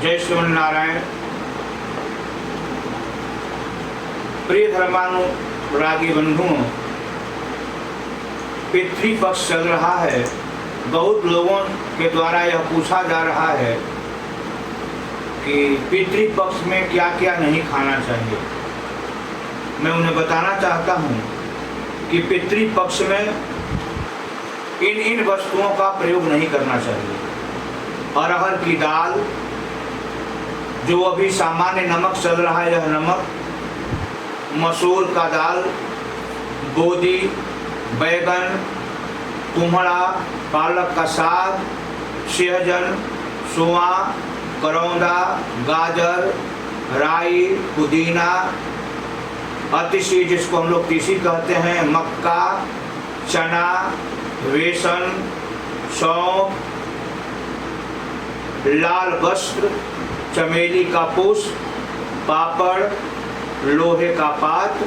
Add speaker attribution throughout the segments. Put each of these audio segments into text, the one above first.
Speaker 1: जय श्रीमन नारायण। प्रिय धर्मानुरागी बंधुओं, पितृपक्ष चल रहा है। बहुत लोगों के द्वारा यह पूछा जा रहा है कि पितृपक्ष में क्या क्या नहीं खाना चाहिए। मैं उन्हें बताना चाहता हूँ कि पितृपक्ष में इन वस्तुओं का प्रयोग नहीं करना चाहिए। अरहर की दाल, जो अभी सामान्य नमक चल रहा है, यह नमक, मसूर का दाल, बोदी, बैगन, कुम्हड़ा, पालक का साग, सहजन, सोआ, करौंदा, गाजर, राई, पुदीना, अतिशी जिसको हम लोग तीसी कहते हैं, मक्का, चना, बेसन, सौंफ, लाल वस्त्र, चमेली का पुष्प, पापड़, लोहे का पात्र,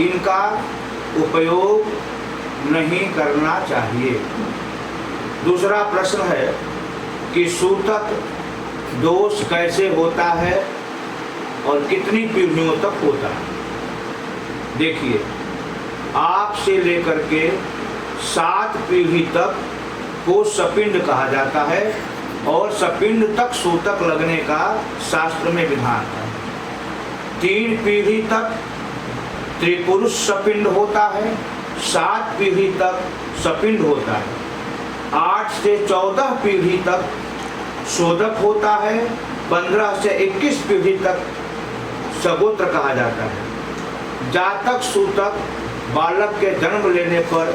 Speaker 1: इनका उपयोग नहीं करना चाहिए। दूसरा प्रश्न है कि सूतक दोष कैसे होता है और कितनी पीढ़ियों तक होता है। देखिए, आप से लेकर के 7 पीढ़ी तक को सपिंड कहा जाता है और सपिंड तक सूतक लगने का शास्त्र में विधान है। 3 पीढ़ी तक त्रिपुरुष सपिंड होता है, 7 पीढ़ी तक सपिंड होता है, 8 से 14 पीढ़ी तक शोधक होता है, 15 से 21 पीढ़ी तक सगोत्र कहा जाता है। जातक सूतक, बालक के जन्म लेने पर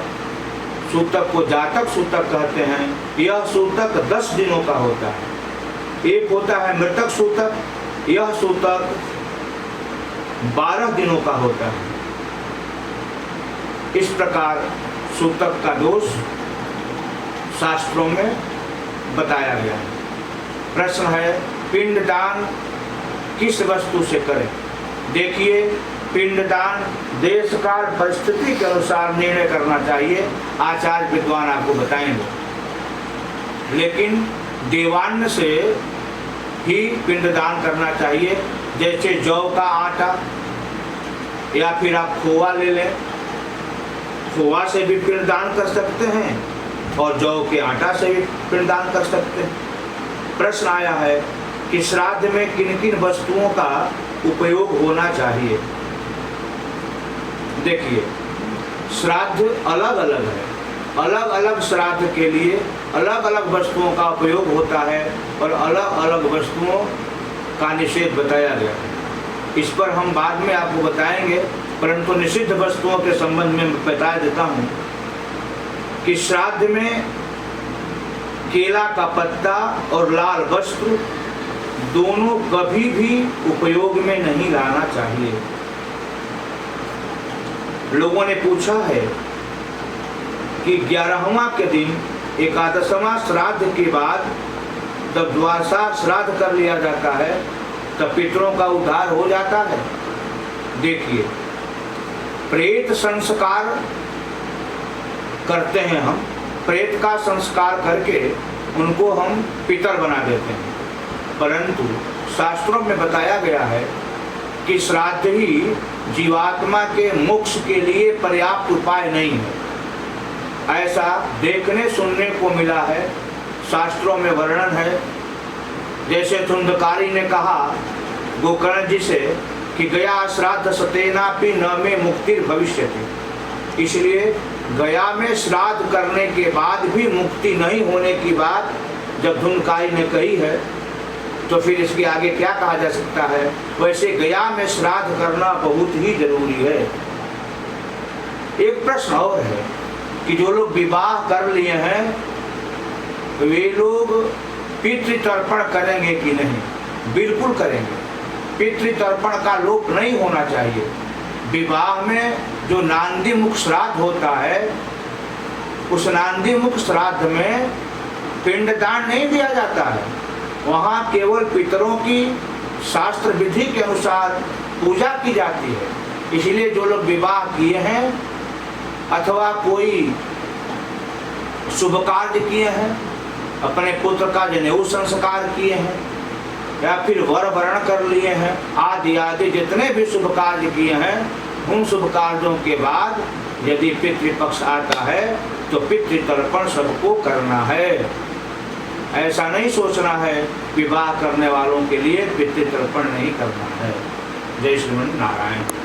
Speaker 1: सूतक को जातक सूतक कहते हैं। यह सूतक 10 दिनों का होता है। एक होता है मृतक सूतक, यह सूतक 12 दिनों का होता है। इस प्रकार सूतक का दोष शास्त्रों में बताया गया है। प्रश्न है, पिंडदान किस वस्तु से करें। देखिए, पिंडदान देश काल परिस्थिति के अनुसार निर्णय करना चाहिए, आचार्य विद्वान आपको बताएंगे। लेकिन देवान्न से ही पिंडदान करना चाहिए। जैसे जौ का आटा या फिर आप खोआ ले लें, खोआ से भी पिंडदान कर सकते हैं और जौ के आटा से भी पिंडदान कर सकते हैं। प्रश्न आया है कि श्राद्ध में किन किन वस्तुओं का उपयोग होना चाहिए। देखिए, श्राद्ध अलग अलग है। अलग अलग श्राद्ध के लिए अलग अलग वस्तुओं का उपयोग होता है और अलग अलग वस्तुओं का निषेध बताया गया है। इस पर हम बाद में आपको बताएंगे, परंतु निषिद्ध वस्तुओं के संबंध में बता देता हूँ कि श्राद्ध में केला का पत्ता और लाल वस्त्र दोनों कभी भी उपयोग में नहीं लाना चाहिए। लोगों ने पूछा है कि 11वां के दिन, एकादशवां श्राद्ध के बाद जब द्वादशा श्राद्ध कर लिया जाता है तब पितरों का उद्धार हो जाता है। देखिए, प्रेत संस्कार करते हैं हम, प्रेत का संस्कार करके उनको हम पितर बना देते हैं, परंतु शास्त्रों में बताया गया है कि श्राद्ध ही जीवात्मा के मोक्ष के लिए पर्याप्त उपाय नहीं है। ऐसा देखने सुनने को मिला है, शास्त्रों में वर्णन है। जैसे धुंधकारी ने कहा गोकर्ण जी से कि गया श्राद्ध सतेनापि न में मुक्ति भविष्यति। इसलिए गया में श्राद्ध करने के बाद भी मुक्ति नहीं होने की बात जब धुंधकारी ने कही है, तो फिर इसके आगे क्या कहा जा सकता है। वैसे गया में श्राद्ध करना बहुत ही जरूरी है। एक प्रश्न और है कि जो लोग विवाह कर लिए हैं वे लोग पितृतर्पण करेंगे कि नहीं। बिल्कुल करेंगे। पितृतर्पण का लोप नहीं होना चाहिए। विवाह में जो नांदीमुख श्राद्ध होता है, उस नांदीमुख श्राद्ध में पिंडदान नहीं दिया जाता है। वहाँ केवल पितरों की शास्त्र विधि के अनुसार पूजा की जाती है। इसलिए जो लोग विवाह किए हैं अथवा कोई शुभ कार्य किए हैं, अपने पुत्र का जनेऊ संस्कार किए हैं, या फिर वर वर्ण कर लिए हैं, आदि आदि जितने भी शुभ कार्य किए हैं, उन शुभ कार्यों के बाद यदि पितृपक्ष आता है तो पितृतर्पण सबको करना है। ऐसा नहीं सोचना है विवाह करने वालों के लिए पितृतर्पण नहीं करना है। जय श्रीमन नारायण।